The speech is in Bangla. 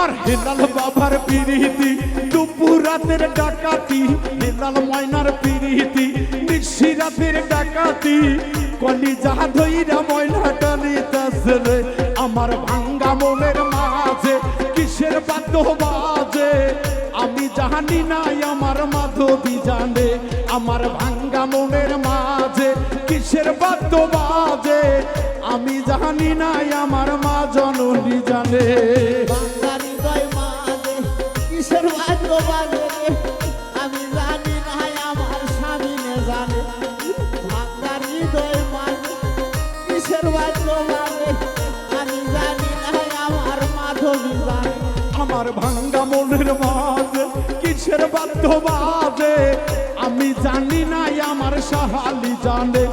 আমার হেলাল বাবার পিরিতি দুপুর রাতের ডাকাতি হেলাল ময়নার পিরিতি নিশি রাতের ডাকাতি কলিজা ধইরা ময়নাটা নিতাছে রে আমার ভাঙ্গা মনের মাঝে কিসের বাদ্য বাজে আমি জানি নাই আমার মাধবী জানে আমার ভাঙ্গা মনের মাঝে কিসের বাদ্য বাজে আমি জানি নাই আমার মা জননী জানে ভাঙ্গা হৃদয় মাঝে কিসের বাদ্য বাজে আমি জানি নাই আমার স্বামী নে জানে ভাঙ্গা হৃদয় মাঝে কিসের বাদ্য বাজে আমি জানি নাই আমার মাধবী জানে আমার ভাঙ্গা মনের মাঝে কিসের বাদ্য বাজে আমি জানি নাই আমার সাহালি জানে